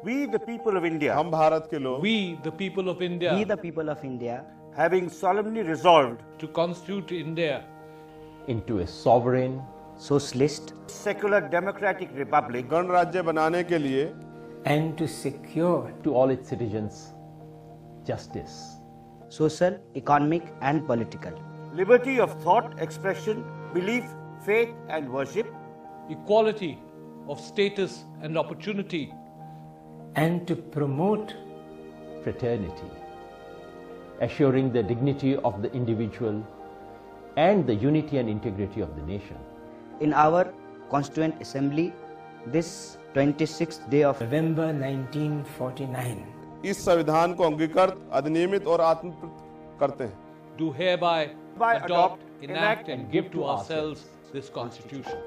We, the people of India, हम भारत के लोग, we, the people of India, We the people of India, having solemnly resolved to constitute India into a sovereign, socialist, secular democratic republic, गणराज्य बनाने के लिए and to secure to all its citizens, justice, social, economic and political, liberty of thought, expression, belief, faith and worship, equality of status and opportunity, and to promote fraternity, assuring the dignity of the individual and the unity and integrity of the nation. in our Constituent Assembly this 26th day of November 1949. इस संविधान को अंगीकृत, अधिनियमित और आत्मप्रत करते हैं. do hereby adopt, adopt, enact enact and give to ourselves this constitution.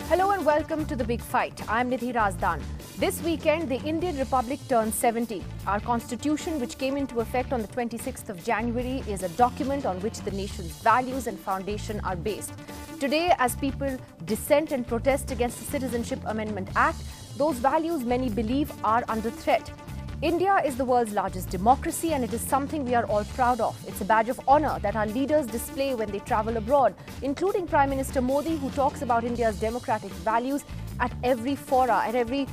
Hello and welcome to The Big Fight. I'm Nidhi Razdan. This weekend, the Indian Republic turns 70. Our constitution, which came into effect on the 26th of January, is a document on which the nation's values and foundation are based. Today, as people dissent and protest against the Citizenship Amendment Act, those values many believe are under threat. India is the world's largest democracy and it is something we are all proud of. It's a badge of honor that our leaders display when they travel abroad, including Prime Minister Modi, who talks about India's democratic values at every fora, at every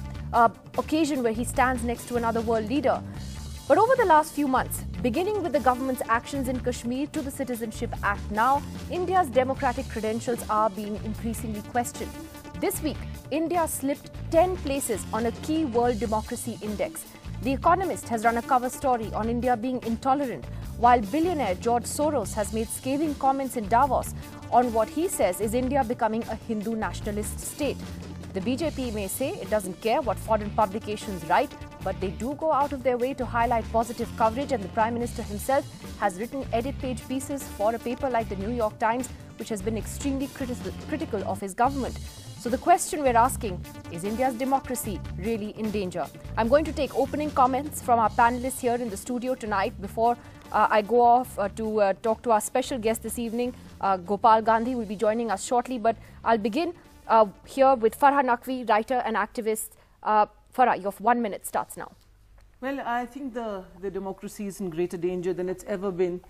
occasion where he stands next to another world leader. But over the last few months, beginning with the government's actions in Kashmir to the Citizenship Act now, India's democratic credentials are being increasingly questioned. This week, India slipped 10 places on a key world democracy index. The Economist has run a cover story on India being intolerant, while billionaire George Soros has made scathing comments in Davos on what he says is India becoming a Hindu nationalist state. The BJP may say it doesn't care what foreign publications write, but they do go out of their way to highlight positive coverage, and the Prime Minister himself has written edit page pieces for a paper like the New York Times, which has been extremely critical of his government. So the question we're asking, is India's democracy really in danger? I'm going to take opening comments from our panelists here in the studio tonight before I go off to talk to our special guest this evening. Gopal Gandhi will be joining us shortly, but I'll begin here with Farah Naqvi, writer and activist. Farah, your 1 minute starts now. Well, I think the democracy is in greater danger than it's ever been,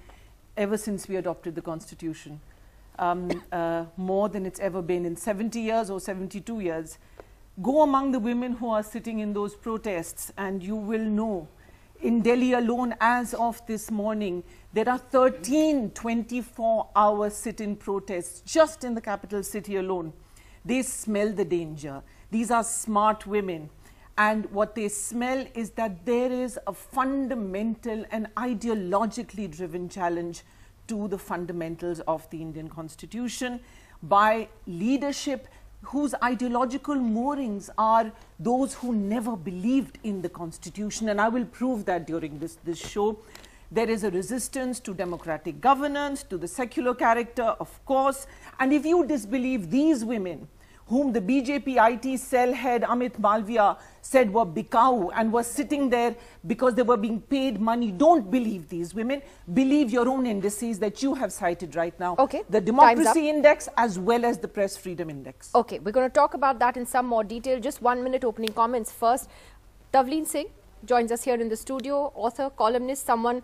ever since we adopted the Constitution. More than it's ever been in 70 years or 72 years. Go among the women who are sitting in those protests and you will know, in Delhi alone as of this morning, there are 13 24-hour sit-in protests just in the capital city alone. They smell the danger. These are smart women. And what they smell is that there is a fundamental and ideologically driven challenge to the fundamentals of the Indian Constitution by leadership whose ideological moorings are those who never believed in the Constitution. And I will prove that during this show. There is a resistance to democratic governance, to the secular character, of course. And if you disbelieve these women, whom the BJP IT cell head Amit Malviya said were bikau and were sitting there because they were being paid money. Don't believe these women. Believe your own indices that you have cited right now. Okay. The Democracy Index as well as the Press Freedom Index. Okay, we're going to talk about that in some more detail. Just 1 minute opening comments first. Tavleen Singh joins us here in the studio, author, columnist, someone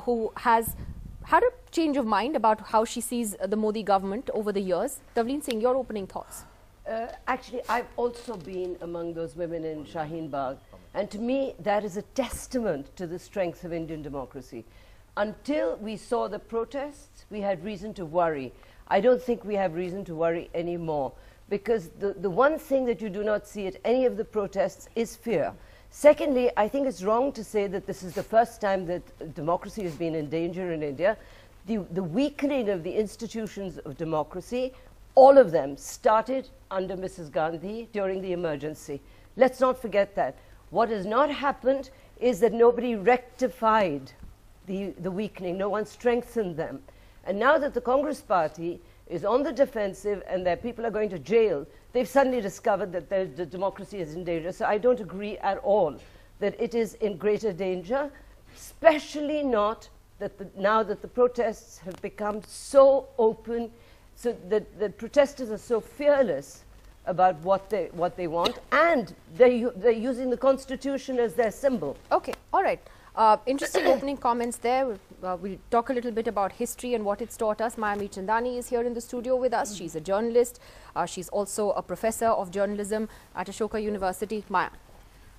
who has had a change of mind about how she sees the Modi government over the years. Tavleen Singh, your opening thoughts. Actually, I've also been among those women in Shaheen Bagh, and to me that is a testament to the strength of Indian democracy. Until we saw the protests, we had reason to worry. I don't think we have reason to worry anymore, because the one thing that you do not see at any of the protests is fear. Secondly, I think it's wrong to say that this is the first time that democracy has been in danger in India. The weakening of the institutions of democracy, all of them started under Mrs. Gandhi during the emergency. Let's not forget that. What has not happened is that nobody rectified the weakening. No one strengthened them. And now that the Congress party is on the defensive and their people are going to jail, they've suddenly discovered that the democracy is in danger. So I don't agree at all that it is in greater danger, especially not that now that the protests have become so open, so that the protesters are so fearless about what they want, and they're using the Constitution as their symbol. Okay, all right. Interesting opening comments there. We'll talk a little bit about history and what it's taught us. Maya Meechandani is here in the studio with us. She's a journalist. She's also a professor of journalism at Ashoka University. Maya.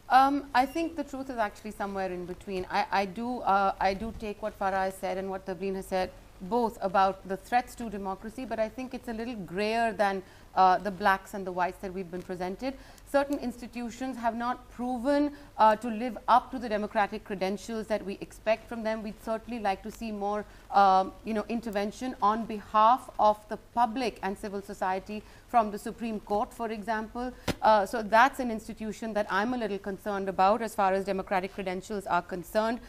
I think the truth is actually somewhere in between. I do take what Farah has said and what Tabreen has said, both about the threats to democracy, but I think it's a little grayer than the blacks and the whites that we've been presented. Certain institutions have not proven to live up to the democratic credentials that we expect from them. We'd certainly like to see more intervention on behalf of the public and civil society from the Supreme Court, for example. So that's an institution that I'm a little concerned about as far as democratic credentials are concerned.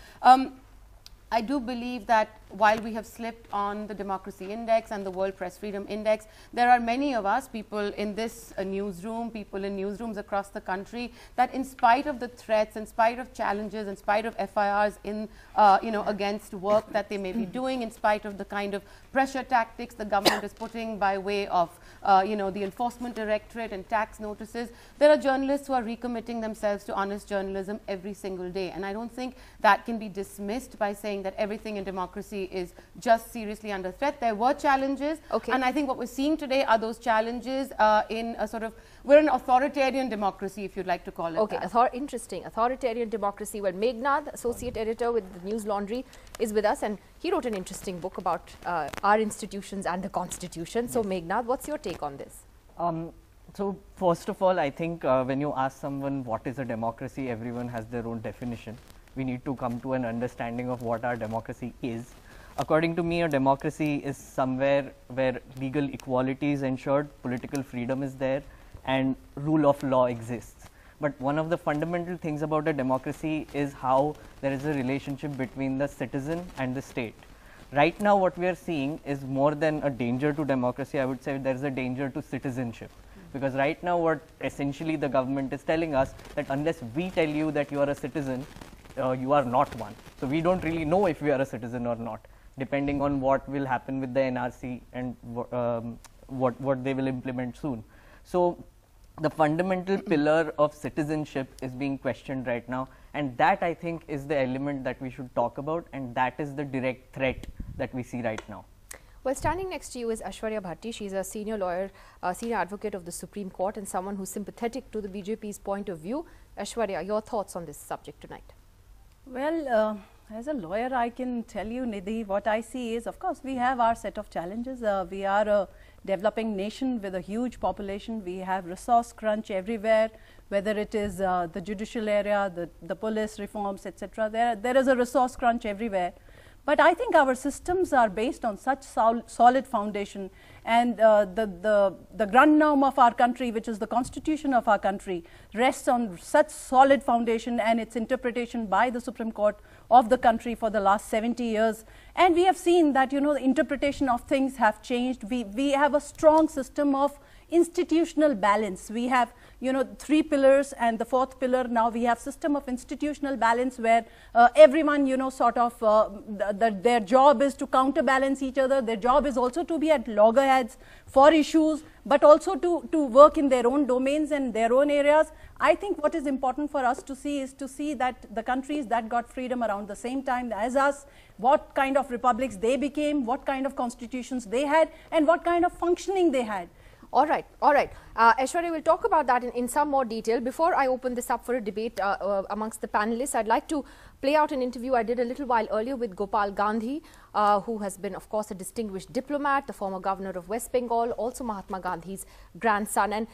I do believe that while we have slipped on the Democracy Index and the World Press Freedom Index, there are many of us, people in this newsroom, people in newsrooms across the country, that in spite of the threats, in spite of challenges, in spite of FIRs in, against work that they may be doing, in spite of the kind of pressure tactics the government is putting by way of, the Enforcement Directorate and tax notices, there are journalists who are recommitting themselves to honest journalism every single day. And I don't think that can be dismissed by saying that everything in democracy is just seriously under threat. There were challenges, and I think what we're seeing today are those challenges in a sort of, we're an authoritarian democracy, if you'd like to call it that. Interesting. Authoritarian democracy. Well, Meghnad, associate editor with the News Laundry, is with us, and he wrote an interesting book about our institutions and the Constitution. So, Meghnad, what's your take on this? So, first of all, I think when you ask someone what is a democracy, everyone has their own definition. We need to come to an understanding of what our democracy is. According to me, a democracy is somewhere where legal equality is ensured, political freedom is there, and rule of law exists. But one of the fundamental things about a democracy is how there is a relationship between the citizen and the state. Right now, what we are seeing is more than a danger to democracy. I would say there is a danger to citizenship. Because right now, what essentially the government is telling us, that unless we tell you that you are a citizen, you are not one. So we don't really know if we are a citizen or not, depending on what will happen with the NRC and what they will implement soon. So the fundamental pillar of citizenship is being questioned right now, and that, I think, is the element that we should talk about, and that is the direct threat that we see right now. Well, standing next to you is Aishwarya Bhatti. She's a senior lawyer, senior advocate of the Supreme Court, and someone who's sympathetic to the BJP's point of view. Aishwarya, your thoughts on this subject tonight? Well, as a lawyer, I can tell you, Nidhi, what I see is, of course, we have our set of challenges. We are a developing nation with a huge population. We have resource crunch everywhere, whether it is the judicial area, the police reforms, etc. There is a resource crunch everywhere. But I think our systems are based on such solid foundation, and the Grundnorm of our country, which is the constitution of our country, rests on such solid foundation, and its interpretation by the Supreme Court of the country for the last 70 years. And we have seen that, the interpretation of things have changed. We have a strong system of institutional balance. We have, 3 pillars, and the 4th pillar, now we have system of institutional balance where everyone, their job is to counterbalance each other. Their job is also to be at loggerheads for issues, but also to work in their own domains and their own areas. I think what is important for us to see is to see that the countries that got freedom around the same time as us, what kind of republics they became, what kind of constitutions they had, and what kind of functioning they had. All right. Aishwarya, we'll talk about that in some more detail. Before I open this up for a debate amongst the panelists, I'd like to play out an interview I did a little while earlier with Gopal Gandhi, who has been, of course, a distinguished diplomat, the former governor of West Bengal, also Mahatma Gandhi's grandson. And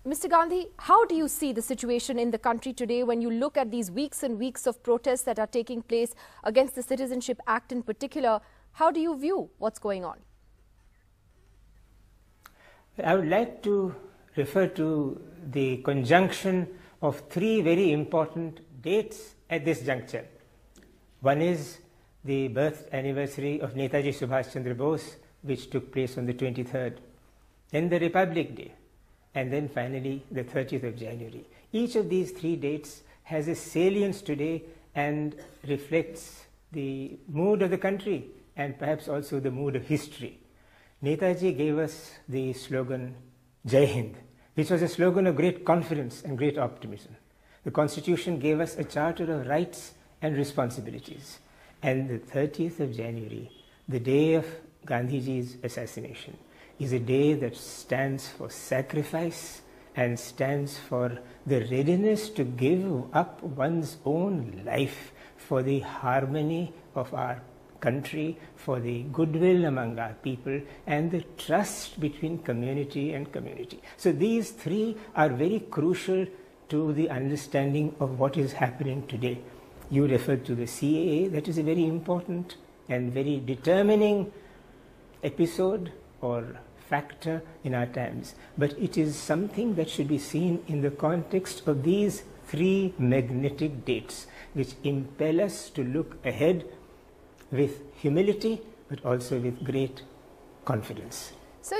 Mr. Gandhi, how do you see the situation in the country today when you look at these weeks and weeks of protests that are taking place against the Citizenship Act in particular? How do you view what's going on? I would like to refer to the conjunction of 3 very important dates at this juncture. One is the birth anniversary of Netaji Subhash Chandra Bose, which took place on the 23rd, then the Republic Day, and then finally the 30th of January. Each of these 3 dates has a salience today and reflects the mood of the country and perhaps also the mood of history. Netaji gave us the slogan Jai Hind, which was a slogan of great confidence and great optimism. The Constitution gave us a charter of rights and responsibilities. And the 30th of January, the day of Gandhiji's assassination, is a day that stands for sacrifice and stands for the readiness to give up one's own life for the harmony of our country, for the goodwill among our people, and the trust between community and community. So these three are very crucial to the understanding of what is happening today. You referred to the CAA. That is a very important and very determining episode or factor in our times. But it is something that should be seen in the context of these three magnetic dates, which impel us to look ahead with humility, but also with great confidence. So,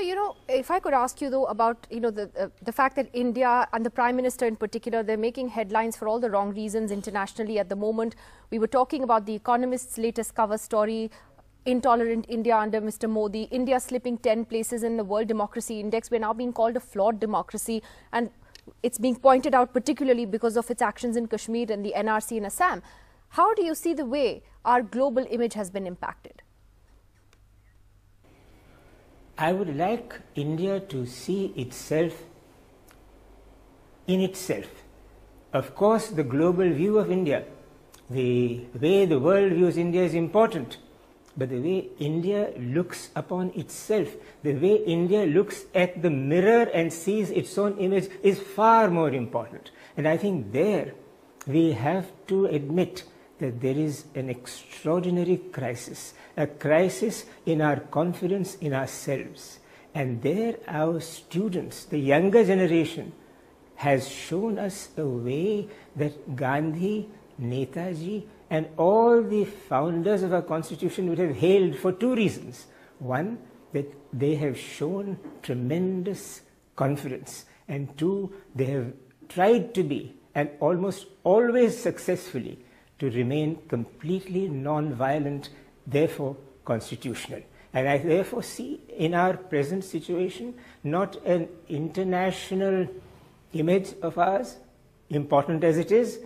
if I could ask you though about, the fact that India and the Prime Minister in particular, they're making headlines for all the wrong reasons internationally at the moment. We were talking about the Economist's latest cover story, intolerant India under Mr. Modi, India slipping 10 places in the World Democracy Index. We're now being called a flawed democracy, and it's being pointed out particularly because of its actions in Kashmir and the NRC in Assam. How do you see the way our global image has been impacted? I would like India to see itself in itself. Of course, the global view of India, the way the world views India is important, but the way India looks upon itself, the way India looks at the mirror and sees its own image is far more important. And I think there we have to admit that there is an extraordinary crisis, a crisis in our confidence in ourselves. And there our students, the younger generation, has shown us a way that Gandhi, Netaji, and all the founders of our constitution would have hailed for two reasons. One, that they have shown tremendous confidence. And two, they have tried to be, and almost always successfully, to remain completely non-violent, therefore constitutional. And I therefore see in our present situation not an international image of ours, important as it is,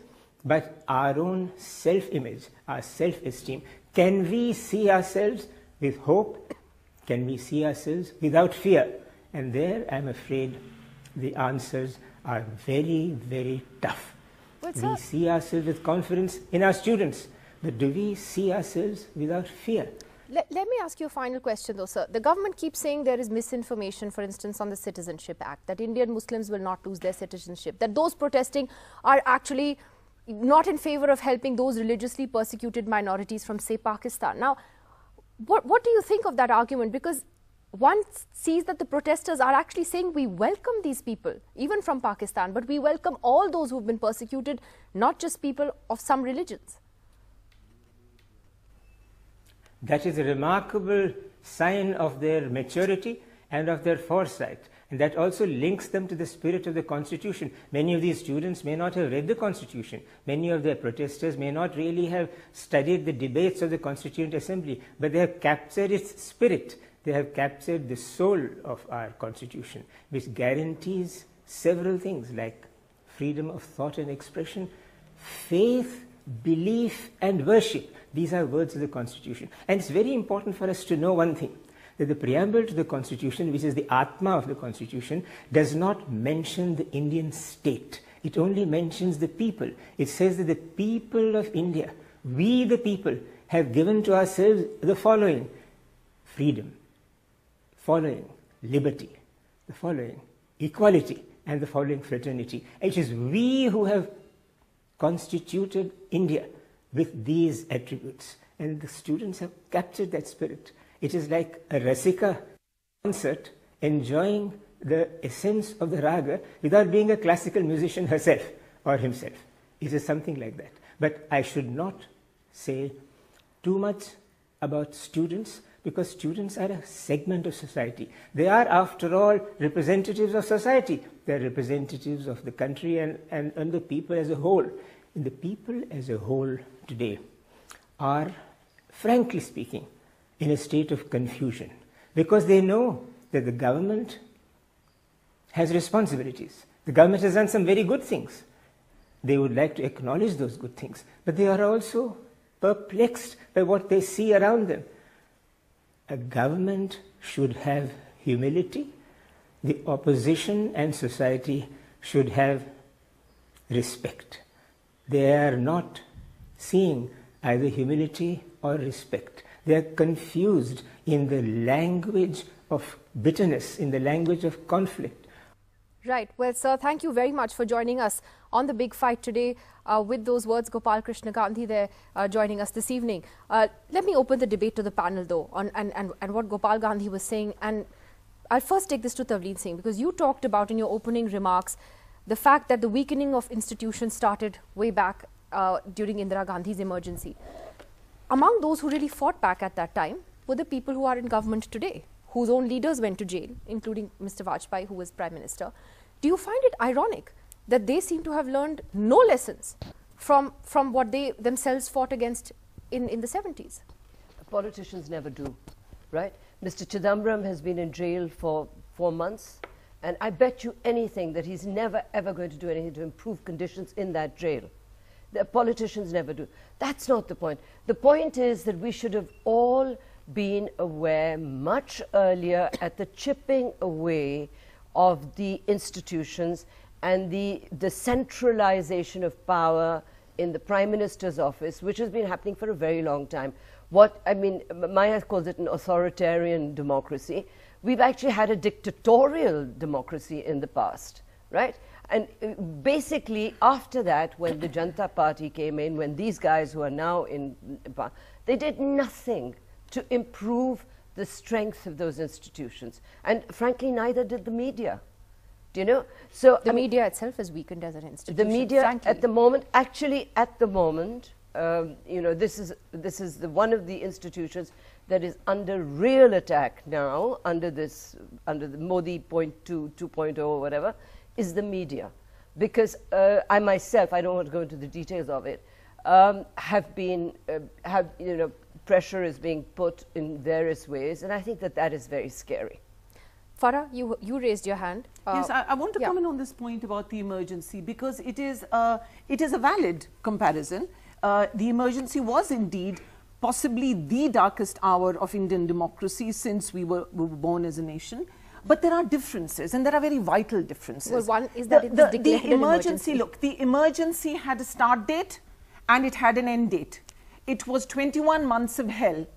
but our own self-image, our self-esteem. Can we see ourselves with hope? Can we see ourselves without fear? And there, I'm afraid, the answers are very, very tough. We see ourselves with confidence in our students, but do we see ourselves without fear? Let me ask you a final question though, sir. The government keeps saying there is misinformation, for instance, on the Citizenship Act, that Indian Muslims will not lose their citizenship, that those protesting are actually not in favor of helping those religiously persecuted minorities from, say, Pakistan. Now, what do you think of that argument? Because one sees that the protesters are actually saying we welcome these people, even from Pakistan, but we welcome all those who've been persecuted, not just people of some religions. That is a remarkable sign of their maturity and of their foresight. And that also links them to the spirit of the Constitution. Many of these students may not have read the Constitution. Many of their protesters may not really have studied the debates of the Constituent Assembly, but they have captured its spirit. They have captured the soul of our Constitution, which guarantees several things like freedom of thought and expression, faith, belief, and worship. These are words of the Constitution. And it's very important for us to know one thing, that the preamble to the Constitution, which is the Atma of the Constitution, does not mention the Indian state. It only mentions the people. It says that the people of India, we the people, have given to ourselves the following: freedom, following liberty, the following equality, and the following fraternity. It is we who have constituted India with these attributes, and the students have captured that spirit. It is like a Rasika concert enjoying the essence of the raga without being a classical musician herself or himself. It is something like that. But I should not say too much about students, because students are a segment of society. They are, after all, representatives of society. They are representatives of the country and the people as a whole. the people as a whole today are, frankly speaking, in a state of confusion because they know that the government has responsibilities. The government has done some very good things. They would like to acknowledge those good things, but they are also perplexed by what they see around them. A government should have humility. The opposition and society should have respect. They are not seeing either humility or respect. They are confused in the language of bitterness, in the language of conflict. Right. Well, sir, thank you very much for joining us on The Big Fight today. With those words, Gopal Krishna Gandhi there joining us this evening. Let me open the debate to the panel, though, and what Gopal Gandhi was saying. And I'll first take this to Tavleen Singh, because you talked about in your opening remarks the fact that the weakening of institutions started way back during Indira Gandhi's emergency. Among those who really fought back at that time were the people who are in government today, whose own leaders went to jail, including Mr. Vajpayee, who was Prime Minister. Do you find it ironic that they seem to have learned no lessons from what they themselves fought against in the 70s? Politicians never do, right? Mr. Chidambaram has been in jail for 4 months, and I bet you anything that he's never ever going to do anything to improve conditions in that jail. The politicians never do. That's not the point. The point is that we should have all been aware much earlier at the chipping away of the institutions and the centralization of power in the Prime Minister's office, which has been happening for a very long time. Maya calls it an authoritarian democracy. We've actually had a dictatorial democracy in the past, right? And basically after that, when the Janata Party came in, when these guys who are now in power, they did nothing to improve the strength of those institutions. And frankly, neither did the media. Do you know? So the media itself is weakened as an institution. The media, frankly, at the moment, this is one of the institutions that is under real attack now, under the Modi 2.0 or whatever, is the media. Because I myself, I don't want to go into the details of it, pressure is being put in various ways, and I think that is very scary. Farah, you raised your hand. Yes, I want to comment on this point about the emergency, because it is a valid comparison. The emergency was indeed possibly the darkest hour of Indian democracy since we were born as a nation. But there are differences, and there are very vital differences. Well, one is that it was declared an emergency. Look, the emergency had a start date and it had an end date. It was 21 months of hell.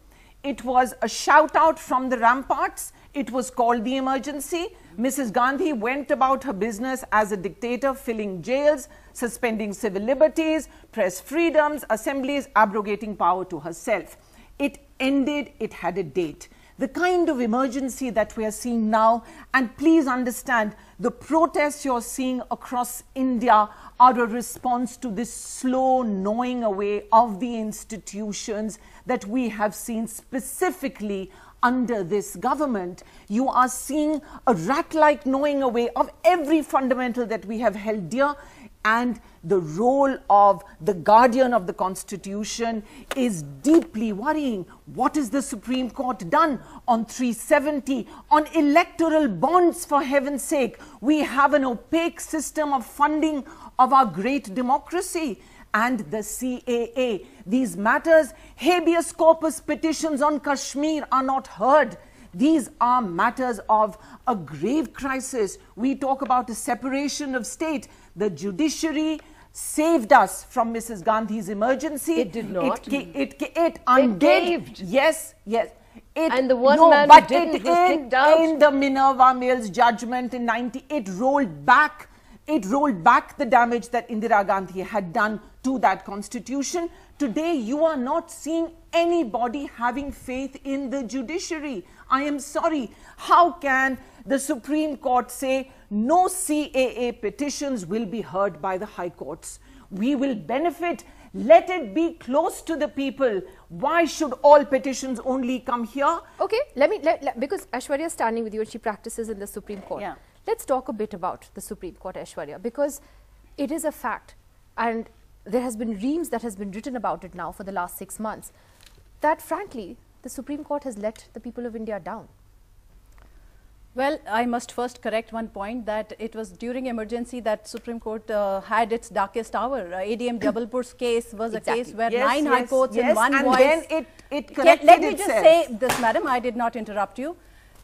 It was a shout out from the ramparts. It was called the emergency. Mrs. Gandhi went about her business as a dictator, filling jails, suspending civil liberties, press freedoms, assemblies, abrogating power to herself. It ended, it had a date. The kind of emergency that we are seeing now, and please understand, the protests you're seeing across India are a response to this slow gnawing away of the institutions that we have seen specifically under this government. You are seeing a rat-like gnawing away of every fundamental that we have held dear, and the role of the guardian of the Constitution is deeply worrying. What has the Supreme Court done on 370, on electoral bonds, for heaven's sake? We have an opaque system of funding of our great democracy. And the CAA, these matters, habeas corpus petitions on Kashmir are not heard. These are matters of a grave crisis. We talk about a separation of state. The judiciary saved us from Mrs. Gandhi's emergency. It did not. It undid. Yes, yes. And the one man who didn't was kicked out. In the Minerva Mills judgment in 90, it rolled back the damage that Indira Gandhi had done to that constitution. Today, you are not seeing anybody having faith in the judiciary. I am sorry. How can the Supreme Court say no CAA petitions will be heard by the high courts? We will benefit. Let it be close to the people. Why should all petitions only come here? Okay, because Aishwarya is standing with you and she practices in the Supreme Court. Yeah. Let's talk a bit about the Supreme Court, Aishwarya, because it is a fact, and there has been reams that has been written about it now for the last 6 months, that frankly, the Supreme Court has let the people of India down. Well, I must first correct one point, that it was during emergency that Supreme Court had its darkest hour. ADM Jabalpur's case was a case where 9 high courts in one voice. Then it corrected Let me itself. just say this, madam, I did not interrupt you.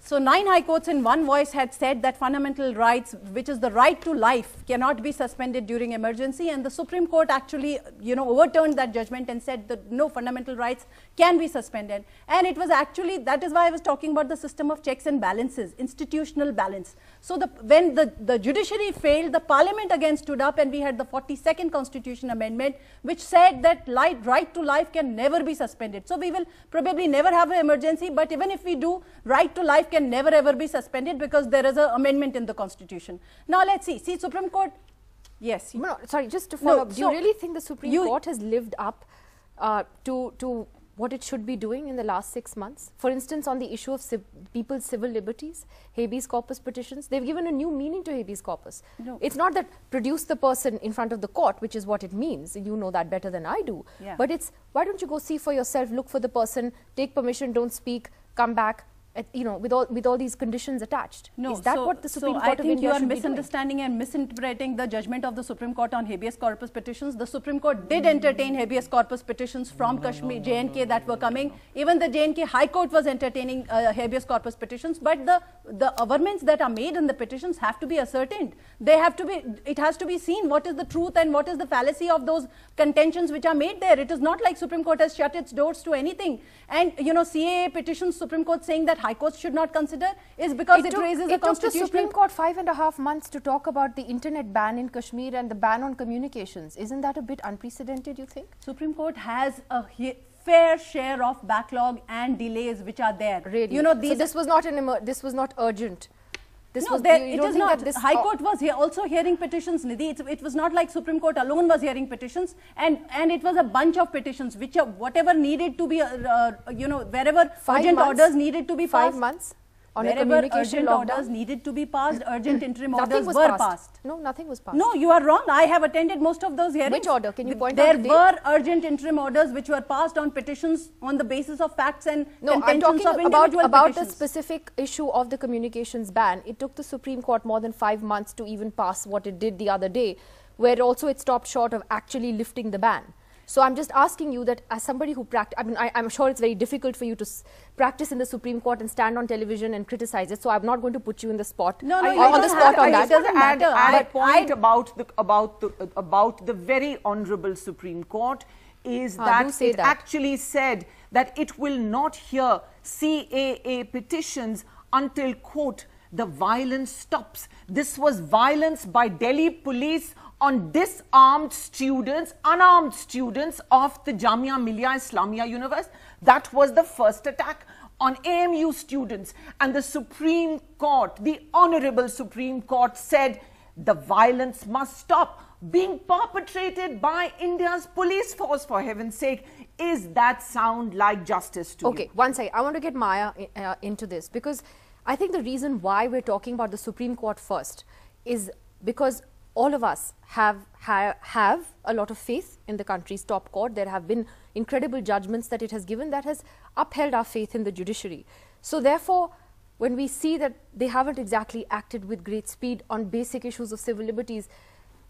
So 9 high courts in one voice had said that fundamental rights, which is the right to life, cannot be suspended during emergency, and the Supreme Court actually, overturned that judgment and said that no, fundamental rights can be suspended. And it was actually, that is why I was talking about the system of checks and balances, institutional balance. So when the judiciary failed, the parliament again stood up, and we had the 42nd Constitution Amendment, which said that right to life can never be suspended. So we will probably never have an emergency, but even if we do, right to life can never ever be suspended because there is an amendment in the Constitution. Now let's see. See, Supreme Court. Yes. No, sorry, just to follow up. Do you really think the Supreme Court has lived up to what it should be doing in the last 6 months? For instance, on the issue of people's civil liberties, habeas corpus petitions, they've given a new meaning to habeas corpus. No. It's not that produce the person in front of the court, which is what it means. You know that better than I do. Yeah. But it's, why don't you go see for yourself, look for the person, take permission, don't speak, come back, with all these conditions attached. No, is that what the Supreme Court of India should be doing? I think you are misunderstanding and misinterpreting the judgment of the Supreme Court on habeas corpus petitions. The Supreme Court did entertain habeas corpus petitions from Kashmir, J&K that were coming. Even the J&K High Court was entertaining habeas corpus petitions. But the averments that are made in the petitions have to be ascertained. They have to be. It has to be seen what is the truth and what is the fallacy of those contentions which are made there. It is not like Supreme Court has shut its doors to anything. And CAA petitions, Supreme Court saying that High Courts should not consider, is because it raises a constitutional... It took the Supreme Court 5.5 months to talk about the internet ban in Kashmir and the ban on communications. Isn't that a bit unprecedented, you think? Supreme Court has a fair share of backlog and delays which are there. Really? So this was not urgent. It is not. High Court was also hearing petitions, Nidhi. It was not like Supreme Court alone was hearing petitions, and it was a bunch of petitions, which whatever needed to be, wherever urgent orders needed to be passed. 5 months? On wherever urgent orders needed to be passed, urgent interim orders were passed. No, nothing was passed. No, you are wrong. I have attended most of those hearings. Which order? Can you point out the date? There were urgent interim orders which were passed on petitions on the basis of facts and contentions of individual about the specific issue of the communications ban. It took the Supreme Court more than 5 months to even pass what it did the other day, where also it stopped short of actually lifting the ban. So I'm just asking you that as somebody who I'm sure it's very difficult for you to practice in the Supreme Court and stand on television and criticize it. So I'm not going to put you in the spot. On that. It doesn't matter. Add a point about the very honourable Supreme Court is that it actually said that it will not hear CAA petitions until, quote, the violence stops. This was violence by Delhi police on disarmed students, unarmed students of the Jamia Millia Islamia University. That was the first attack on AMU students. And the Supreme Court, the Honourable Supreme Court, said the violence must stop being perpetrated by India's police force, for heaven's sake. Is that sound like justice to you? Okay, one second. I want to get Maya into this, because I think the reason why we're talking about the Supreme Court first is because all of us have a lot of faith in the country's top court. There have been incredible judgments that it has given that has upheld our faith in the judiciary. So therefore, when we see that they haven't exactly acted with great speed on basic issues of civil liberties,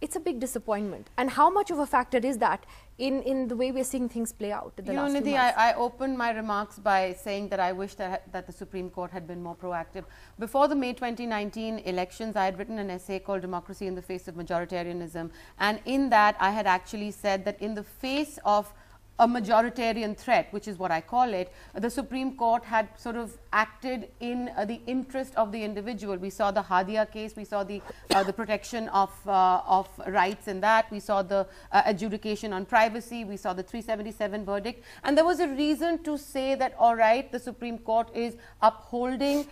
it's a big disappointment. And how much of a factor is that in the way we're seeing things play out in the last Nidhi, few months? I opened my remarks by saying that I wish that the Supreme Court had been more proactive. Before the May 2019 elections, I had written an essay called Democracy in the Face of Majoritarianism. And in that, I had actually said that in the face of a majoritarian threat, which is what I call it, the Supreme Court had sort of acted in the interest of the individual. We saw the Hadia case, we saw the protection of rights in that, we saw the adjudication on privacy, we saw the 377 verdict, and there was a reason to say that, all right, the Supreme Court is upholding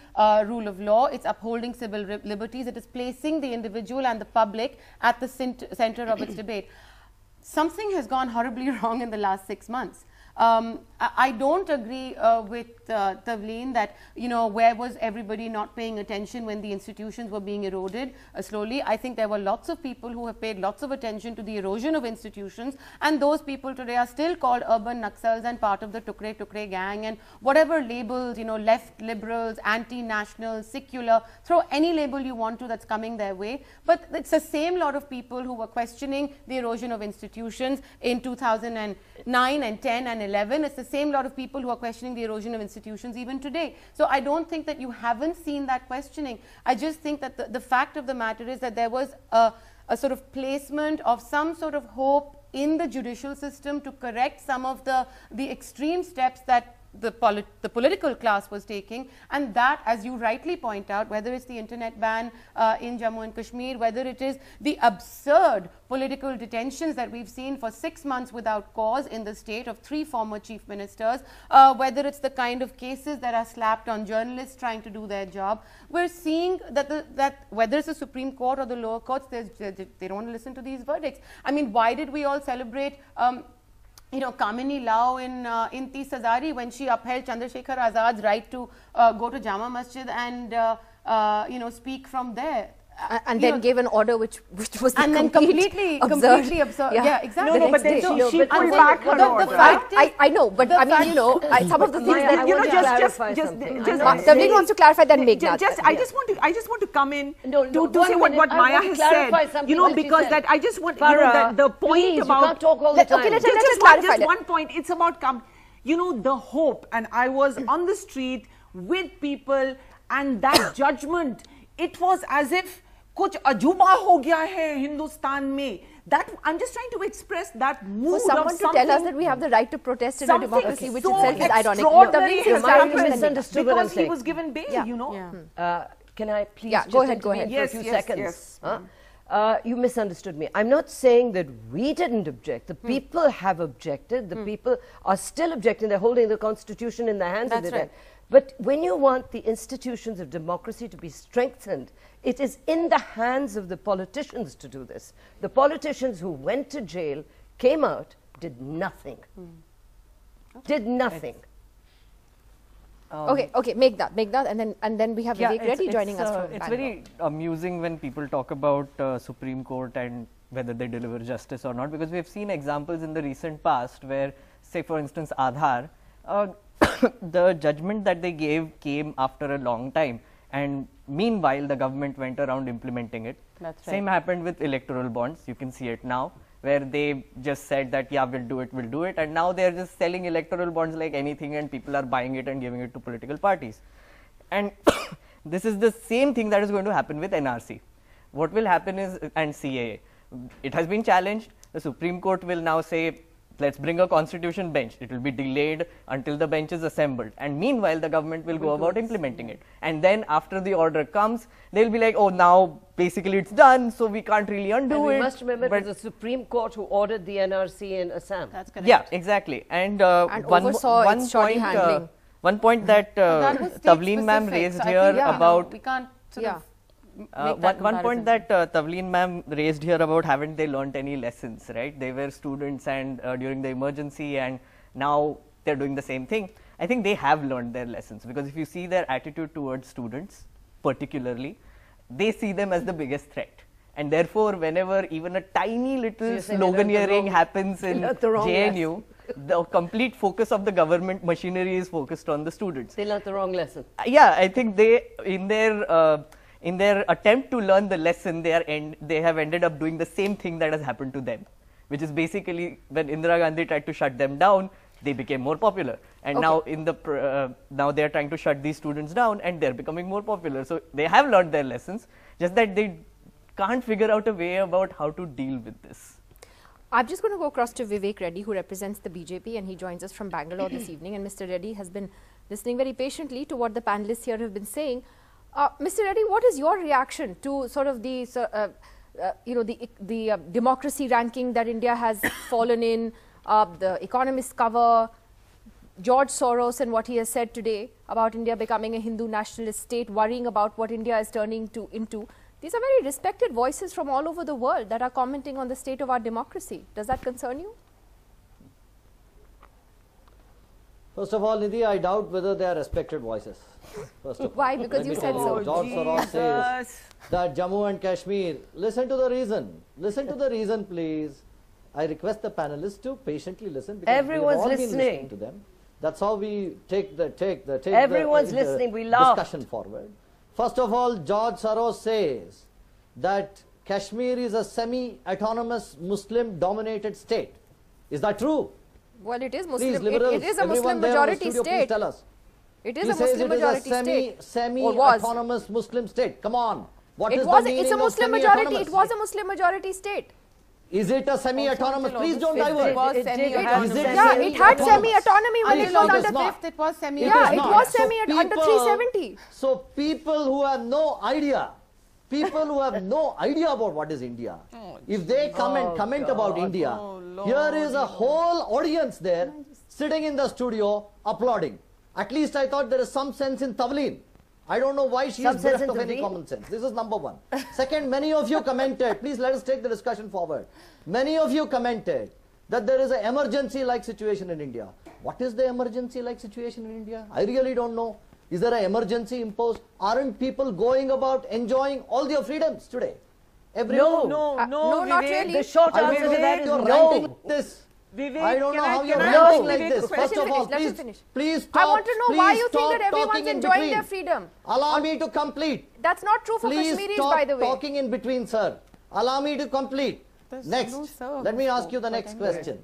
rule of law, it's upholding civil liberties, it is placing the individual and the public at the center of its debate. Something has gone horribly wrong in the last 6 months. I don't agree with Tavleen that, you know, where was everybody not paying attention when the institutions were being eroded slowly. I think there were lots of people who have paid lots of attention to the erosion of institutions, and those people today are still called urban Naxals and part of the Tukre gang and whatever labels, you know, left liberals, anti-national, secular, throw any label you want to that's coming their way. But it's the same lot of people who were questioning the erosion of institutions in 2009 and 10 and 11. It's the same lot of people who are questioning the erosion of institutions even today. So I don't think that you haven't seen that questioning. I just think that the fact of the matter is that there was a sort of placement of some sort of hope in the judicial system to correct some of the extreme steps that the political class was taking, and that, as you rightly point out, whether it's the internet ban in Jammu and Kashmir, whether it is the absurd political detentions that we've seen for 6 months without cause in the state of 3 former chief ministers, whether it's the kind of cases that are slapped on journalists trying to do their job, we're seeing that whether it's the Supreme Court or the lower courts, they don't want to listen to these verdicts. I mean, why did we all celebrate you know, Kamini Lau in 30 Hazari when she upheld Chandrasekhar Azad's right to go to Jama Masjid and you know, speak from there. And then gave an order which was and then completely absurd. Yeah, exactly. No, but then she pulled back her order. I know, but I mean, you know, some of the things that you know, just Tavleen wants to clarify that. I just want to come in to say what Maya has said. You know, because that I just want the point about. You can't talk all the time. Okay, let's clarify just one point. It's about you know, the hope, and I was on the street with people, and that judgment. It was as if कुछ अजूबा हो गया है हिंदुस्तान में. That I'm just trying to express that mood. For someone to tell us that we have the right to protest in a democracy, which itself is ironic. You misunderstood what I'm saying. Because he was given bail, you know. Can I please go ahead. for a few seconds? You misunderstood me. I'm not saying that we didn't object. The people have objected. The people are still objecting. They're holding the constitution in their hands. That's right. But when you want the institutions of democracy to be strengthened, it is in the hands of the politicians to do this. The politicians who went to jail, came out, did nothing. Did nothing. Okay, make that, and then we have Vivek Reddy joining us from It's Bangalore. very amusing when people talk about Supreme Court and whether they deliver justice or not, because we have seen examples in the recent past where, say for instance, Aadhaar, the judgment that they gave came after a long time, and meanwhile the government went around implementing it. That's right. Same happened with electoral bonds. You can see it now, where they just said that, yeah, we'll do it, and now they're just selling electoral bonds like anything, and people are buying it and giving it to political parties. And this is the same thing that is going to happen with NRC. What will happen is, and CAA, it has been challenged. The Supreme Court will now say, let's bring a constitution bench. It will be delayed until the bench is assembled, and meanwhile the government will go about implementing it. And then after the order comes, they'll be like, oh, now basically it's done, so we can't really undo and it. We must remember it was the Supreme Court who ordered the NRC in Assam. That's correct. Yeah, exactly. And oversaw its shoddy handling. One point that Tavleen ma'am raised here about. We can't sort of one point that Tavleen ma'am raised here about haven't they learnt any lessons, right? They were students and during the emergency, and now they're doing the same thing. I think they have learned their lessons, because if you see their attitude towards students particularly, they see them as the biggest threat. And therefore, whenever even a tiny little sloganeering happens in JNU, the complete focus of the government machinery is focused on the students. They learnt the wrong lesson. Yeah, I think they, in their attempt to learn the lesson, they have ended up doing the same thing that has happened to them, which is basically when Indira Gandhi tried to shut them down, they became more popular, and now now they are trying to shut these students down, and they're becoming more popular. So they have learned their lessons, just that they can't figure out a way about how to deal with this. I'm just going to go across to Vivek Reddy, who represents the BJP, and he joins us from Bangalore this evening. And Mr. Reddy has been listening very patiently to what the panelists here have been saying. Mr. Reddy, what is your reaction to sort of the the democracy ranking that India has fallen in, the Economist cover, George Soros and what he has said today about India becoming a Hindu nationalist state, worrying about what India is turning into? These are very respected voices from all over the world that are commenting on the state of our democracy. Does that concern you? First of all, Nidhi, I doubt whether they are respected voices. First of all. Why? Because you said so. George Soros says that Jammu and Kashmir. Listen to the reason. Listen to the reason, please. I request the panelists to patiently listen because everyone's we've all been listening listening to them. That's how we take everyone's listening. We laugh. Discussion forward. First of all, George Soros says that Kashmir is a semi-autonomous Muslim-dominated state. Is that true? Well, it is Muslim. Please, liberals, it is a Muslim majority studio, state. Please tell us. It is a Muslim majority state. Semi-autonomous Muslim state. Come on. What is the meaning It's a of Muslim majority. semi-autonomous? It was a Muslim majority state. Is it a semi-autonomous? Please don't divert. It was semi-autonomous. Yeah, it had semi-autonomy when it was under fifth. It was semi. Yeah, it was under 370. So people who have no idea, about what is India, if they come and comment about India, here is a whole audience there sitting in the studio applauding. At least I thought there is some sense in Tavleen. I don't know why she is bereft of any common sense. This is number one. Second, many of you commented, please let us take the discussion forward. Many of you commented that there is an emergency-like situation in India. What is the emergency-like situation in India? I really don't know. Is there an emergency imposed? Aren't people going about enjoying all their freedoms today? No, not really. The short answer to that is no. This. Vivek, I don't know how you're can ranting I like this. First of all, please stop. I want to know why you think that everyone's talking in enjoying between. their freedom. Allow me to complete. That's not true for Please Kashmiris, stop by the way. talking in between, sir. Allow me to complete. Next, let me ask you the next question.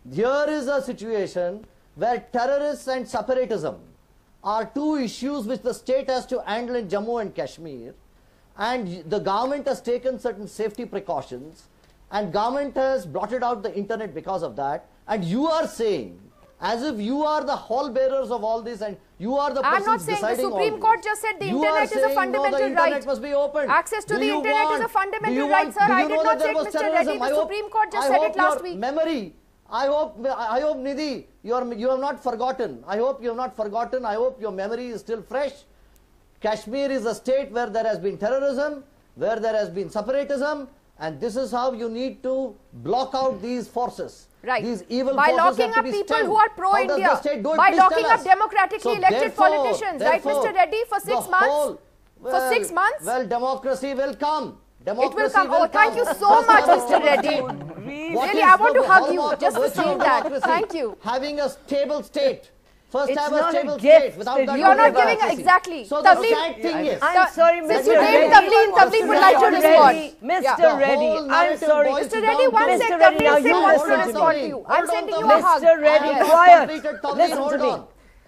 Here is a situation where terrorists and separatism are two issues which the state has to handle in Jammu and Kashmir, and the government has taken certain safety precautions, and government has blotted out the internet because of that, and you are saying, as if you are the hall bearers of all this and you are the person I'm not saying the Supreme Court just said the internet is a fundamental the internet right. must be open. Access to the internet is a fundamental right, sir. I did not say Mr. Reddy. The Supreme Court just said it last week. Memory. I hope Nidhi, you have not forgotten. I hope you have not forgotten. I hope your memory is still fresh. Kashmir is a state where there has been terrorism, where there has been separatism, and this is how you need to block out these forces. Right. These evil by forces locking have to up be people stemmed. who are pro-India, by locking up democratically elected politicians, right, Mr. Reddy, for 6 months? For 6 months? Well, democracy will come. It will come. Oh, thank you so much, Mr. Reddy. Really, I want to hug you just for saying that. Thank you. Having a stable state. First It's have a not stable a gift. state. Without that, You are not no giving democracy. exactly. So the sad thing is, I'm sorry, since Mr. you named Tavleen would like to respond. Mr. Reddy, I'm sorry. Mr. Reddy, one sec, Reddy, now Tavleen you wants to listen to respond me. to you. I'm sending you a hug. Mr. Reddy, quiet. Listen to me.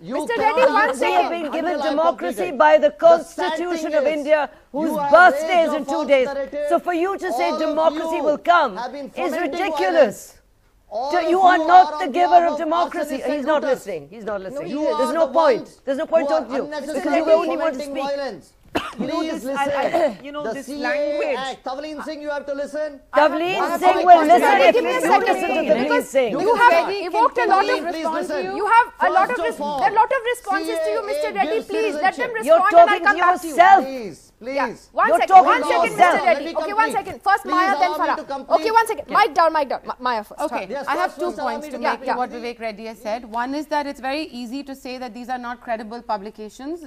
Mr. Reddy, one We have second. been given democracy by the Constitution of India, whose birthday is in 2 days. So for you to say democracy will come is ridiculous. You are not the giver of democracy. He's not listening. He's not listening. There's no point. There's no point talking to you because you only want to speak. Please listen. This language. Tavleen Singh, you have to listen. Tavleen Singh will listen if Give me a you second, listen to Tavleen Singh. You have evoked a lot of response to you. You have a lot of responses to you, Mr. Reddy. Please let them respond and I'll come back to you. Please. Yeah. One You're second, talking Mr. Reddy. Okay, one second. First Maya, then Farah. Okay, one second. Mic down. Maya first. Okay, Yes, I have first, two allow points me to to make complete. to what Vivek Reddy has said. One is that it's very easy to say that these are not credible publications.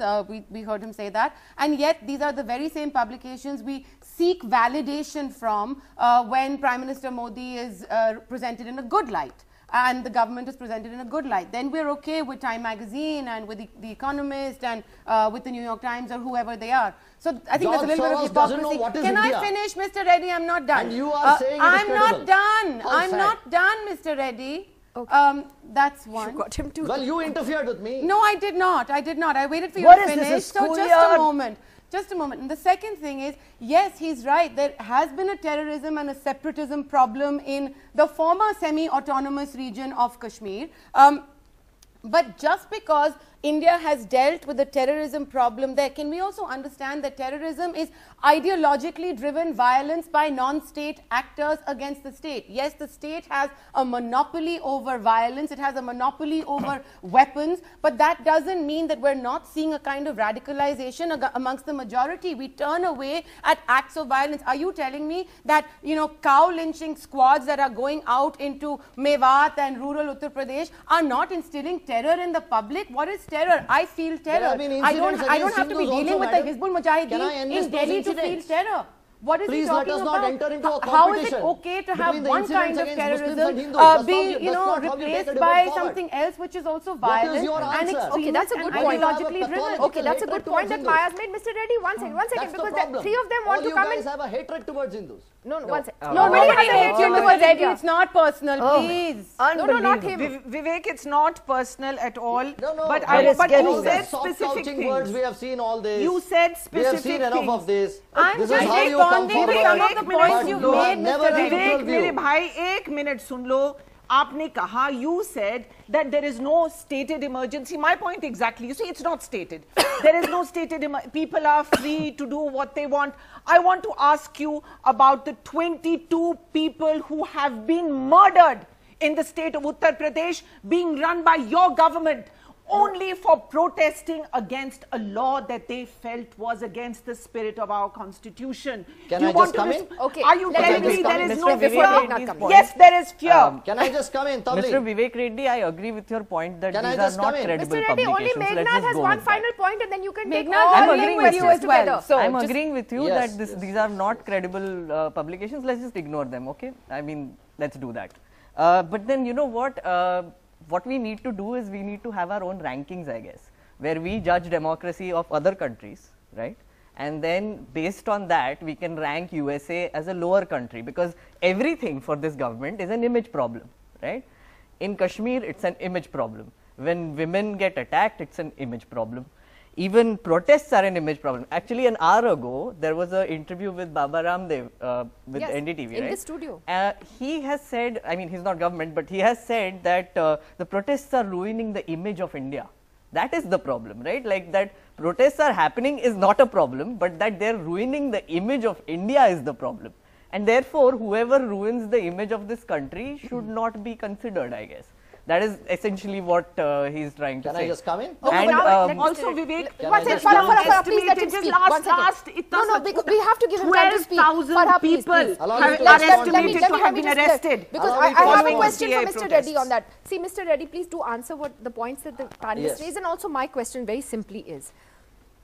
We heard him say that. And yet, these are the very same publications we seek validation from when Prime Minister Modi is presented in a good light. And the government is presented in a good light. Then we're okay with Time Magazine and with the Economist and with the New York Times or whoever they are. So I think there's a little bit of hypocrisy. Can I finish, Mr. Reddy? I'm not done. And you are saying I'm not done. How I'm sad. not done, Mr. Reddy. Okay. That's one. You got him to. Well, you interfered with me. No, I did not. I did not. I waited for you What to is this, finish. a So just schoolyard? a moment. Just a moment. And the second thing is, yes, he's right. There has been a terrorism and a separatism problem in the former semi-autonomous region of Kashmir. But just because India has dealt with the terrorism problem there. Can we also understand that terrorism is ideologically driven violence by non-state actors against the state? Yes, the state has a monopoly over violence, it has a monopoly over weapons, but that doesn't mean that we're not seeing a kind of radicalization amongst the majority. We turn away at acts of violence. Are you telling me that, you know, cow lynching squads that are going out into Mewat and rural Uttar Pradesh are not instilling terror in the public? What is terror? I feel terror. I don't have to be dealing with the Hizbul Mujahideen in Delhi to feel terror. What is he talking about? Not enter into a How is it okay to have one kind of terrorism be, you know, replaced by something else which is also violent and extremist? Okay, that's a good point. Ideologically driven. Okay, that's a good point that Maya's made. Mr. Reddy, one second, because the three of them want to come in. You guys have a hatred towards Hindus. No, one second. Nobody has a hatred towards Reddy. It's not personal, please. No, not him. Vivek, it's not personal at all. No, but you said specific things. Words, we have seen all this. You said specific We have seen enough of this. I'm this just is how you come forward. some of the points you made, Mr. Vivek, मेरे भाई एक minute सुन लो. आपने कहा, you said that there is no stated emergency. My point exactly. You see, it's not stated. There is no stated people are free to do what they want. I want to ask you about the 22 people who have been murdered in the state of Uttar Pradesh being run by your government only for protesting against a law that they felt was against the spirit of our constitution. Can I just come in? Okay. Are you telling me there is no fear? Yes, there is fear. Can I just come in, Tavleen? Mr. Vivek Reddy, I agree with your point that these are not credible Mr. Reddy, only publications. Meghnad has one final point and then you can take Meghnad, all I'm the agreeing with you questions as well. together. So I'm agreeing with you Yes, that these are not credible publications. Let's just ignore them, okay? I mean, let's do that. But then, you know what we need to do is we need to have our own rankings, I guess, where we judge democracy of other countries, right? And then based on that, we can rank USA as a lower country, because everything for this government is an image problem, right? In Kashmir, it's an image problem. When women get attacked, it's an image problem. Even protests are an image problem. Actually, an hour ago, there was an interview with Baba Ramdev with NDTV, in right? the studio. He has said, I mean, he's not government, but he has said that the protests are ruining the image of India. That is the problem, right? Like that protests are happening is not a problem, but that they're ruining the image of India is the problem. And therefore, whoever ruins the image of this country should not be considered, I guess. That is essentially what he's trying to say. Can I just come in? Okay, And also, Vivek, please let him speak. No, we have to give him time to speak. 12,000 people are estimated to have been arrested. Because I have a question for Mr. Reddy on that. See, Mr. Reddy, please do answer what the points that the panelists raised, and also my question very simply is,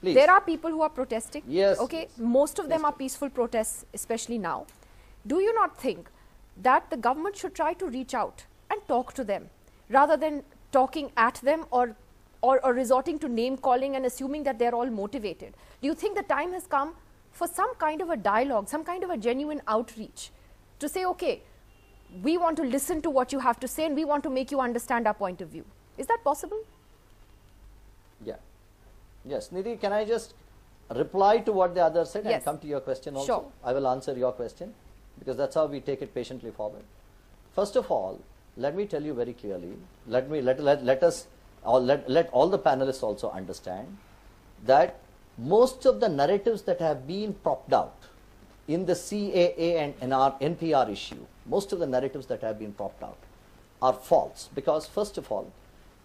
there are people who are protesting. Yes. Okay, most of them are peaceful protests, especially now. Do you not think that the government should try to reach out and talk to them, rather than talking at them or resorting to name calling and assuming that they're all motivated? Do you think the time has come for some kind of a dialogue, some kind of a genuine outreach to say, okay, we want to listen to what you have to say and we want to make you understand our point of view? Is that possible? Yeah. Yes. Nidhi, can I just reply to what the other said and come to your question also? Sure. I will answer your question, because that's how we take it patiently forward. First of all, let me tell you very clearly, let all the panelists also understand that most of the narratives that have been propped out in the CAA and NPR issue, most of the narratives that have been propped out are false, because first of all,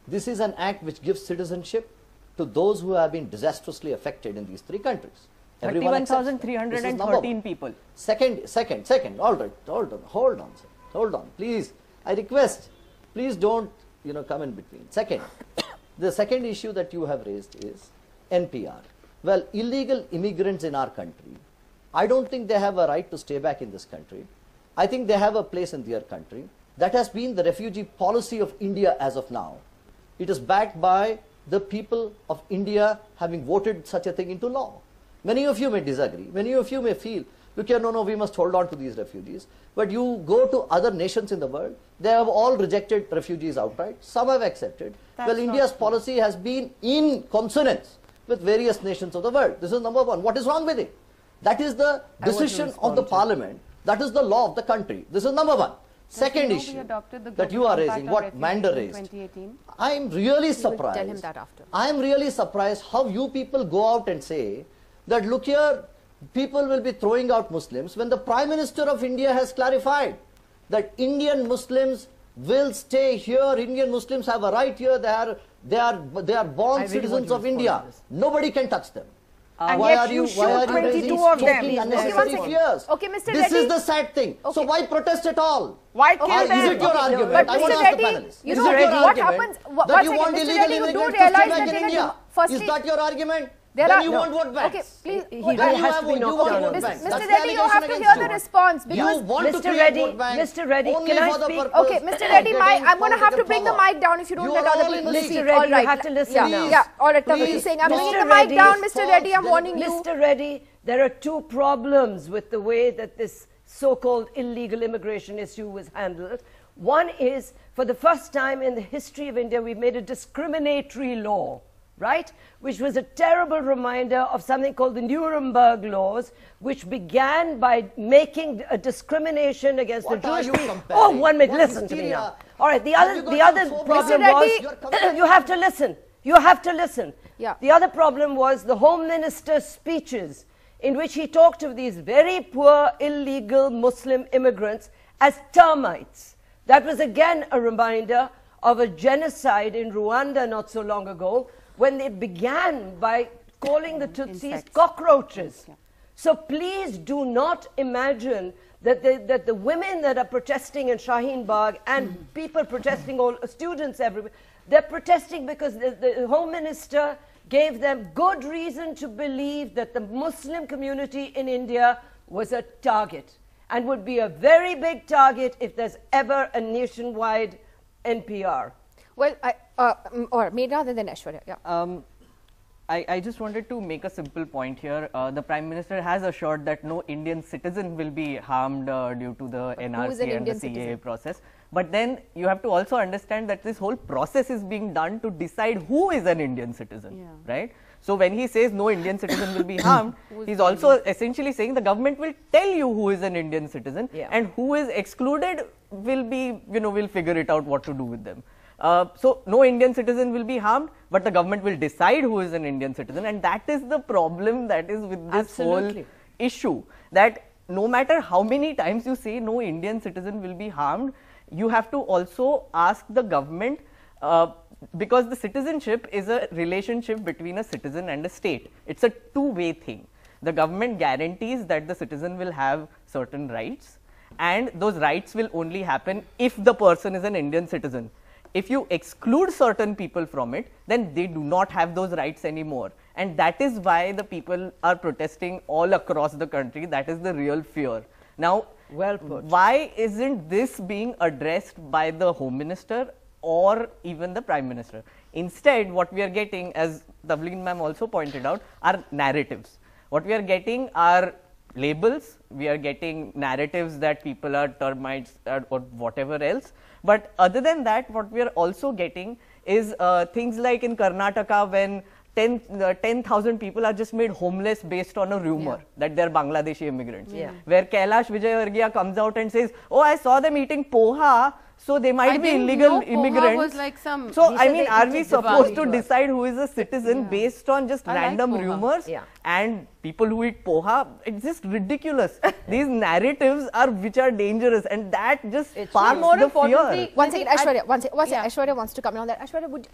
this is an act which gives citizenship to those who have been disastrously affected in these three countries. 31,313 people. Second, all right, hold on, please. I request, please don't, come in between. Second, the second issue that you have raised is NPR. Well, illegal immigrants in our country, I don't think they have a right to stay back in this country. I think they have a place in their country. That has been the refugee policy of India as of now. It is backed by the people of India having voted such a thing into law. Many of you may disagree. Many of you may feel, look here, no, we must hold on to these refugees. But you go to other nations in the world, they have all rejected refugees outright. Some have accepted. Well, India's policy has been in consonance with various nations of the world. This is number one. What is wrong with it? That is the decision of the parliament. That is the law of the country. This is number one. Second issue that you are raising, what Manda raised, I am really surprised. Tell him that after. I am really surprised how you people go out and say that, look here, people will be throwing out Muslims, when the Prime Minister of India has clarified that Indian Muslims will stay here. Indian Muslims have a right here. They are born citizens of India. Nobody can touch them. Why are you raising totally unnecessary fears? Okay, Mr. This Reddy. is the sad thing. Okay. So why protest at all? Why kill them? Is it your argument? But I want to Mr. ask the Reddy, panelists. you Is know it your what argument happens? that you One want second, Mr. illegal Reddy, you do immigrants to stay realize back that in in India? firstly, Is that your argument? There Then are you want vote banks. Okay, please. You want vote banks. Mr. That's the Reddy, you have to allegation hear the against response you. because You want to Mr. create Reddy, vote banks Mr. Reddy, only can I for the speak? purpose Okay, Mr. of Reddy, getting I'm going to have to political bring the power. mic down if you don't You let are other all people in speak. league. Mr. Reddy, All you right. have to listen Yeah, now. yeah. All right, Please. Please saying I'm bringing the Mr. mic Reddy, down, Mr. Reddy. I'm warning you. Mr. Reddy, there are two problems with the way that this so-called illegal immigration issue was handled. One is, for the first time in the history of India, we've made a discriminatory law, right? Which was a terrible reminder of something called the Nuremberg laws, which began by making a discrimination against What the are Jewish you people. comparing? Oh, 1 minute, What listen to me hysteria? now. All right, the Have you other got some problem Mr. was, Reddy, you have to listen. You have to listen. Yeah. The other problem was the Home Minister's speeches, in which he talked of these very poor, illegal Muslim immigrants as termites. That was again a reminder of a genocide in Rwanda not so long ago, when they began by calling the Tutsis cockroaches. So please do not imagine that the women that are protesting in Shaheen Bagh and people protesting, all students everywhere, they're protesting because the Home Minister gave them good reason to believe that the Muslim community in India was a target and would be a very big target if there's ever a nationwide NPR. Well, or maybe rather than Aishwarya. Yeah. I just wanted to make a simple point here. The Prime Minister has assured that no Indian citizen will be harmed due to the NRC and the CAA process. But then you have to also understand that this whole process is being done to decide who is an Indian citizen, right? So when he says no Indian citizen will be harmed, he's also essentially saying the government will tell you who is an Indian citizen and who is excluded will be, we'll figure it out what to do with them. So no Indian citizen will be harmed, but the government will decide who is an Indian citizen, and that is the problem that is with this whole issue, that no matter how many times you say no Indian citizen will be harmed, you have to also ask the government, because the citizenship is a relationship between a citizen and a state. It's a two-way thing. The government guarantees that the citizen will have certain rights, and those rights will only happen if the person is an Indian citizen. If you exclude certain people from it, then they do not have those rights anymore. And that is why the people are protesting all across the country. That is the real fear. Now, why isn't this being addressed by the Home Minister or even the Prime Minister? Instead, what we are getting, as Tavleen ma'am also pointed out, are narratives. What we are getting are labels, we are getting narratives that people are termites or whatever else. But other than that, what we are also getting is things like in Karnataka, when 10,000 people are just made homeless based on a rumor that they are Bangladeshi immigrants. Where Kailash Vijayvargiya comes out and says, oh, I saw them eating poha, so they might be illegal immigrants. Was like some so, I mean, are we supposed to decide who is a citizen based on just random rumors and people who eat poha? It's just ridiculous. These narratives are which are dangerous, and that just sparks the fear. One second, Aishwarya. Aishwarya wants to come in on that. Aishwarya,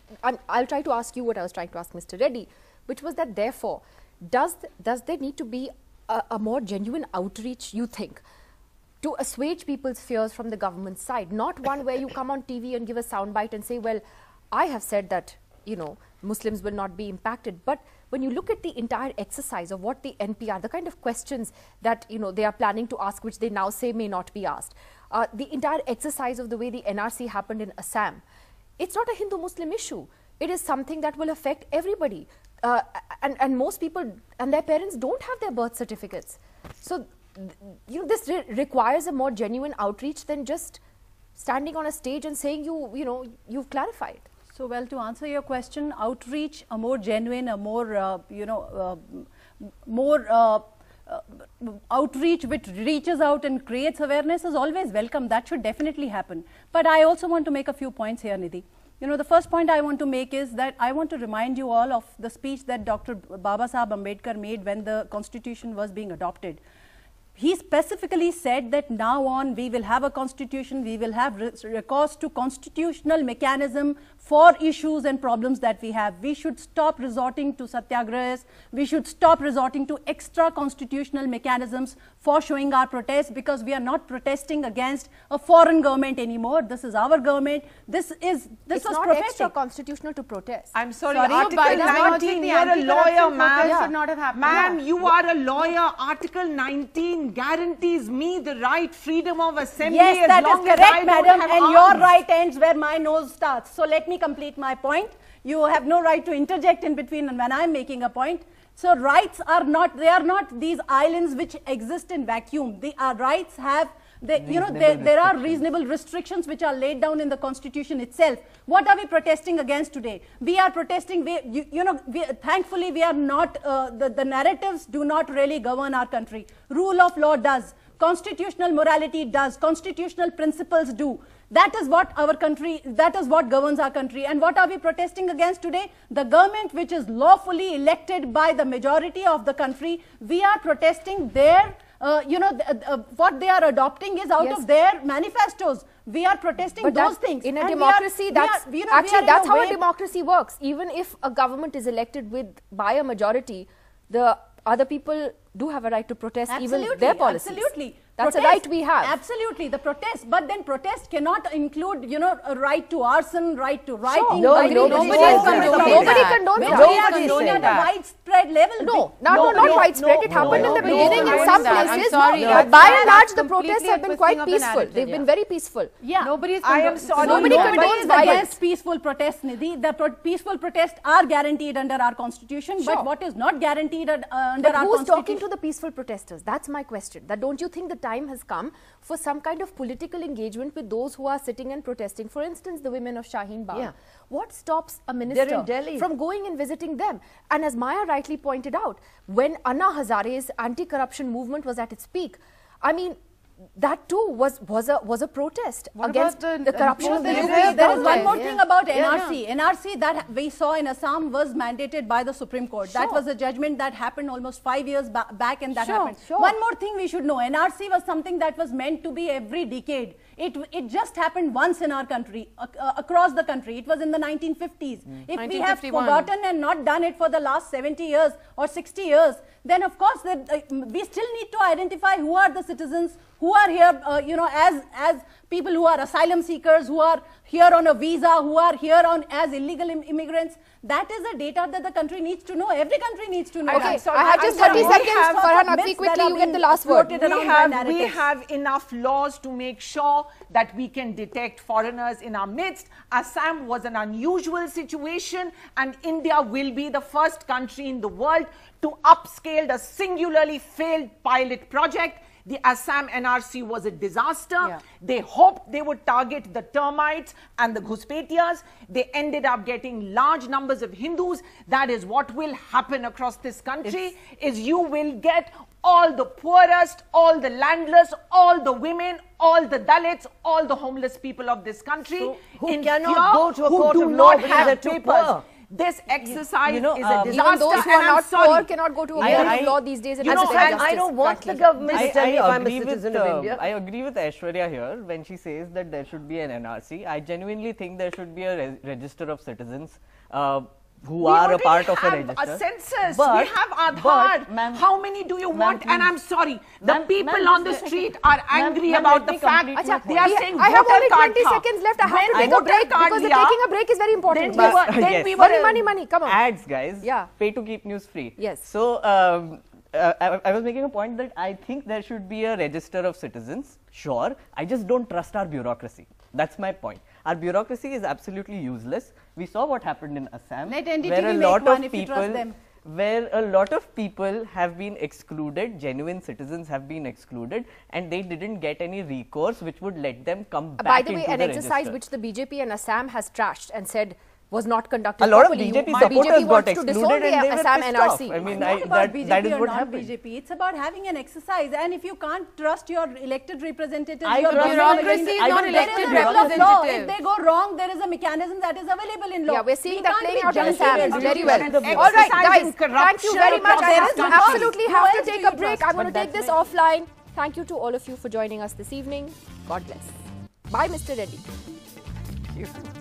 I'll try to ask you what I was trying to ask Mr. Reddy, which was that therefore, does there need to be a more genuine outreach, you think, to assuage people's fears from the government side, not one where you come on TV and give a soundbite and say, well, I have said that, Muslims will not be impacted. But when you look at the entire exercise of what the NPR, the kind of questions that, they are planning to ask, which they now say may not be asked, the entire exercise of the way the NRC happened in Assam, it's not a Hindu-Muslim issue. It is something that will affect everybody. And most people and their parents don't have their birth certificates. So, this requires a more genuine outreach than just standing on a stage and saying you've clarified. So, well, to answer your question, outreach, a more genuine, a more, more outreach which reaches out and creates awareness is always welcome. That should definitely happen. But I also want to make a few points here, Nidhi. You know, the first point I want to make is that I want to remind you all of the speech that Dr. Babasaheb Ambedkar made when the constitution was being adopted. He specifically said that now on we will have a constitution, we will have recourse to constitutional mechanism for issues and problems that we have. We should stop resorting to satyagrahas, we should stop resorting to extra constitutional mechanisms for showing our protest, because we are not protesting against a foreign government anymore. This is our government. This was not prophetic. extra constitutional to protest. I'm sorry, Sorry, Article by 19, the you're a lawyer, anti-corruption ma'am. protest should not have happened. Ma'am, you are a lawyer. Article 19 guarantees me the right freedom of assembly Yes, as that is long as I correct, don't madam, have and arms. your right ends where my nose starts. So let me complete my point. You have no right to interject in between when I am making a point. So rights are not, they are not these islands which exist in vacuum. Our rights have, there are reasonable restrictions which are laid down in the constitution itself. What are we protesting against today? We are protesting, thankfully we are not, the narratives do not really govern our country. Rule of law does. Constitutional morality does. Constitutional principles do. That is what our country, that is what governs our country. And what are we protesting against today? The government which is lawfully elected by the majority of the country. We are protesting their, what they are adopting is out of their manifestos. We are protesting those things. In a And democracy, that's how a democracy works. Even if a government is elected by a majority, the other people do have a right to protest even their policies. Absolutely. That's protest, a right we have. Absolutely, the protest. But then protest cannot include, a right to arson, right to rioting. Nobody condones that. Nobody at a widespread level. Not widespread. It happened in the beginning in some places. By and large, the protests have been quite peaceful. They've been very peaceful. Yeah. Nobody condones against peaceful protests, Nidhi. The peaceful protests are guaranteed under our constitution, but what is not guaranteed under our constitution? Who's talking to the peaceful protesters? That's my question. That don't you think the time has come for some kind of political engagement with those who are sitting and protesting? For instance, the women of Shaheen Bagh. What stops a minister from going and visiting them? And as Maya rightly pointed out, when Anna Hazare's anti-corruption movement was at its peak, I mean, that too was a protest against the corruption of the UP. There is one more thing about NRC. NRC that we saw in Assam was mandated by the Supreme Court. That was a judgment that happened almost 5 years back, and that happened. One more thing we should know. NRC was something that was meant to be every decade. It just happened once in our country, across the country. It was in the 1950s. If we have forgotten and not done it for the last 70 years or 60 years, then of course we still need to identify who are the citizens who are here, as people who are asylum seekers, who are here on a visa, who are here as illegal immigrants. That is the data that the country needs to know. Every country needs to know. Okay, I have just 30 seconds. Farhan Naqvi, quickly, you get the last word. We have enough laws to make sure that we can detect foreigners in our midst. Assam was an unusual situation, and India will be the first country in the world to upscale a singularly failed pilot project. The Assam NRC was a disaster. They hoped they would target the termites and the Ghuspetias. They ended up getting large numbers of Hindus. That is what will happen across this country, is you will get all the poorest, all the landless, all the women, all the Dalits, all the homeless people of this country who cannot go to a court of law because they're too poor. This exercise is a disaster. Even those who are not poor cannot go to a court of law these days. I don't want the government to tell me if I'm a citizen of India. I agree with Aishwarya here when she says that there should be an NRC. I genuinely think there should be a register of citizens who are a part of a register. A census. We have Aadhaar. How many do you want? And I'm sorry, the people on the street are angry about the fact they are saying I have only 20 seconds left. I have to take a break because taking a break is very important. Money. Come on. Ads, guys. Pay to keep news free. Yes. So I was making a point that I think there should be a register of citizens. Sure. I just don't trust our bureaucracy. That's my point. Our bureaucracy is absolutely useless. We saw what happened in Assam, Let NDTV make one if you trust them. Where a lot of people have been excluded, genuine citizens have been excluded, and they didn't get any recourse which would let them come back into the register. By the way, an exercise which the BJP and Assam has trashed and said was not conducted A lot of properly. BJP BJP supporters got wants to disown excluded the and they were Assam pissed off. NRC. I mean, It's not about BJP that is or what not happened. BJP. It's about having an exercise, and if you can't trust your elected representatives, I your trust bureaucracy them. is I not don't elected trust them. representative. If they go wrong, there is a mechanism that is available in law. Yeah, we're seeing We that can't playing be out in judging Assam it. very well. Exercising All right, guys, thank you corruption very much. across There our is country. absolutely have Who to else take do a you break. trust? I'm going to But take this that's offline. Thank you to all of you for joining us this evening. God bless. Bye, Mr. Reddy. Thank you.